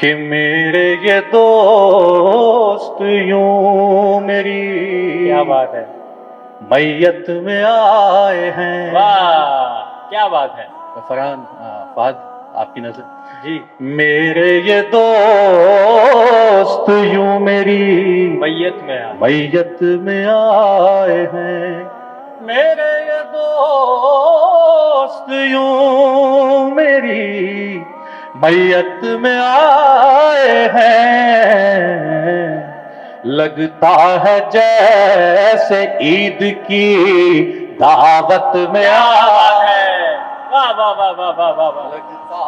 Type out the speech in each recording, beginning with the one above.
کہ میرے یہ دوست یوں میری کیا بات ہے، میت میں آئے ہیں. واہ کیا بات ہے فرحان فہد آپ کی نظر. جی. میرے یہ دوست یوں میری میت میں آ میت میں آئے ہیں. میرے یہ دوست یوں میری میت میں آئے ہیں. لگتا ہے جیسے عید کی دعوت میں آئے ہیں. واہ واہ واہ واہ واہ واہ واہ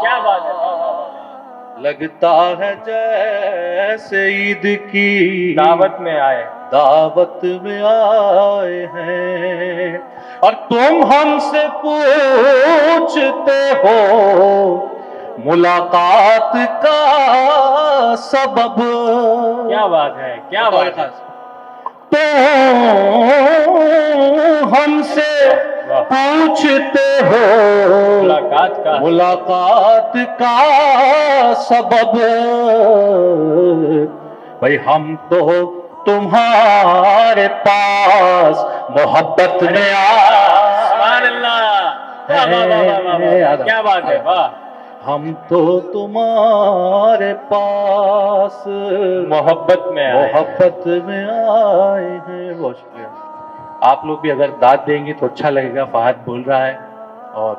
کیا بات ہے، واہ واہ واہ. لگتا ہے جیسے عید کی دعوت میں آئے، دعوت میں آئے ہیں. اور تم ہم سے پوچھتے ہو ملاقات کا سبب. کیا بات ہے، کیا بات ہے. تم ہم سے پوچھتے ہو ملاقات کا ملاقات کا سبب. بھائی ہم تو تمہارے پاس محبت میں سبحان اللہ، واہ واہ واہ واہ واہ کیا بات ہے، واہ. ہم تو تمہارے پاس محبت میں آئے، محبت میں آئے ہیں. بہت شکریہ. آپ لوگ بھی اگر داد دیں گے تو اچھا لگے گا. فہد بول رہا ہے اور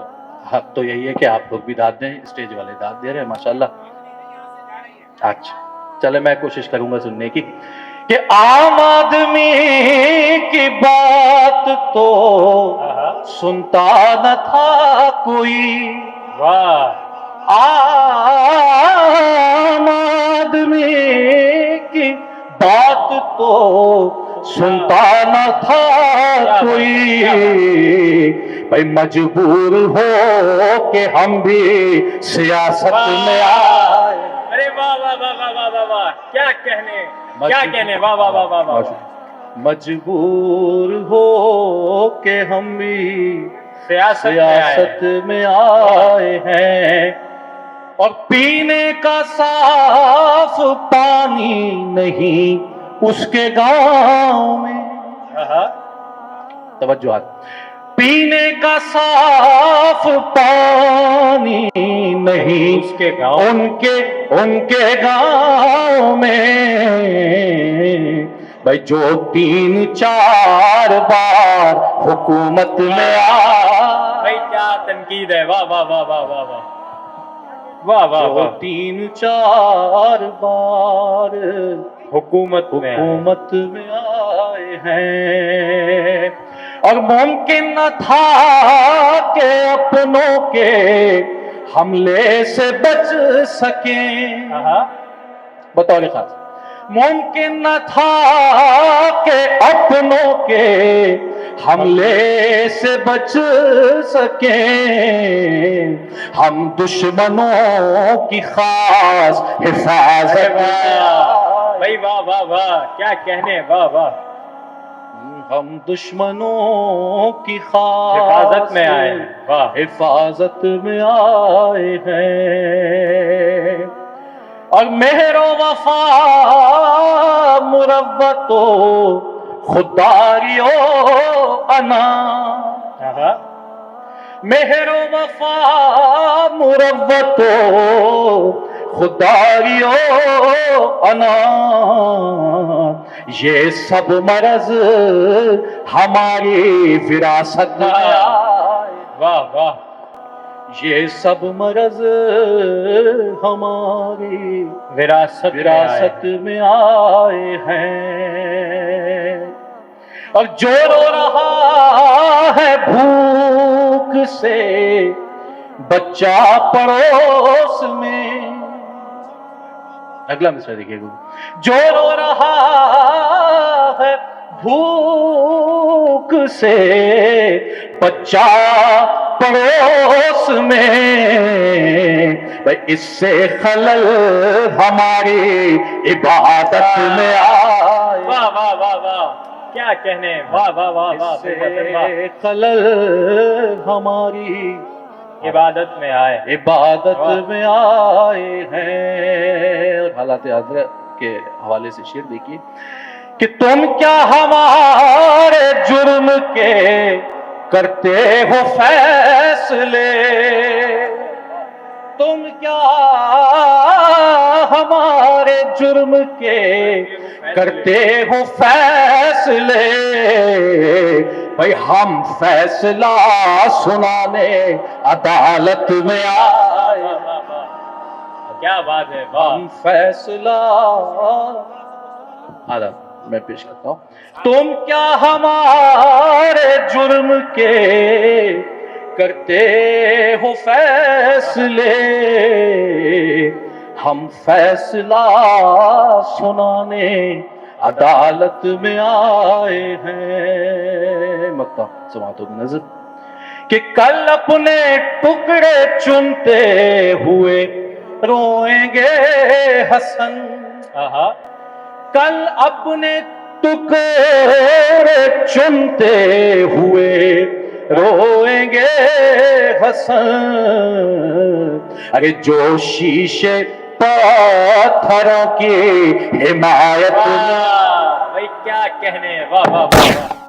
حق تو یہی ہے کہ آپ لوگ بھی داد دیں. اسٹیج والے داد دے رہے ہیں ماشاءاللہ. اچھا چلے میں کوشش کروں گا سننے کی. کہ عام آدمی کی بات تو سنتا نہ تھا کوئی. واہ. عام آدمی کی بات تو سنتا نہ تھا کوئی. بھائی مجبور ہو کہ ہم بھی سیاست میں آئے. ارے واہ واہ واہ واہ واہ واہ واہ کیا کہنے، کیا کہنے، واہ واہ واہ واہ واہ. مجبور ہو کہ ہم بھی سیاست میں آئے ہیں. اور پینے کا صاف پانی نہیں اس کے گاؤں میں. توجہات. پینے کا صاف پانی نہیں اس کے گاؤں، ان کے گاؤں میں. بھائی جو 3-4 بار حکومت میں بھائی کیا تنقید ہے، واہ واہ واہ واہ واہ واہ واہ واہ واہ. 3-4 بار حکومت میں آئے ہیں. اور ممکن نہ تھا کہ اپنوں کے حملے سے بچ سکیں. بطور خاص ممکن نہ تھا کہ اپنوں کے حملے سے بچ سکیں. ہم دشمنوں کی خاص حفاظت بھائی واہ واہ واہ کیا کہنے، واہ واہ. ہم دشمنوں کی خاص حفاظت میں آئے ہیں، واہ. حفاظت میں آئے ہیں. اور مہر و وفا مروت و خودداری و انا. مہر و وفا مروت و خودداری و انا. یہ سب مرض ہماری وراثت میں آئے. واہ واہ. یہ سب مرض ہماری وراثت میں آئے ہیں. اور جو رو رہا ہے بھوک سے بچہ پڑوس میں. اگلا مصرع دیکھیے گا. جو رو رہا ہے بھوک سے بچہ پڑوس میں. بھائی اس سے خلل ہماری عبادت میں آئے. واہ واہ واہ واہ کیا کہنے، واہ واہ واہ واہ. خلل ہماری عبادت میں آئے عبادت میں آئے ہیں. اور حالات حاضرہ کے حوالے سے شعر دیکھیے کہ تم کیا ہمارے جرم کے کرتے ہو فیصلے, تم کیا ہمارے جرم کے کرتے ہو فیصلے, بھائی ہم فیصلہ سنانے عدالت میں آئے, کیا بات ہے, واہ. ہم فیصلہ آدھا میں پیش کرتا ہوں. تم کیا ہمارے جرم کے کرتے ہو فیصلے, ہم فیصلہ سنانے عدالت میں آئے ہیں. مقطع سماعت و نظر کہ کل اپنے ٹکڑے چنتے ہوئے روئیں گے حسن, کل اپنے ٹکڑے چنتے ہوئے روئیں گے حسن, ارے جو شیشے پتھروں کی حمایت بھائی کیا کہنے, واہ واہ واہ.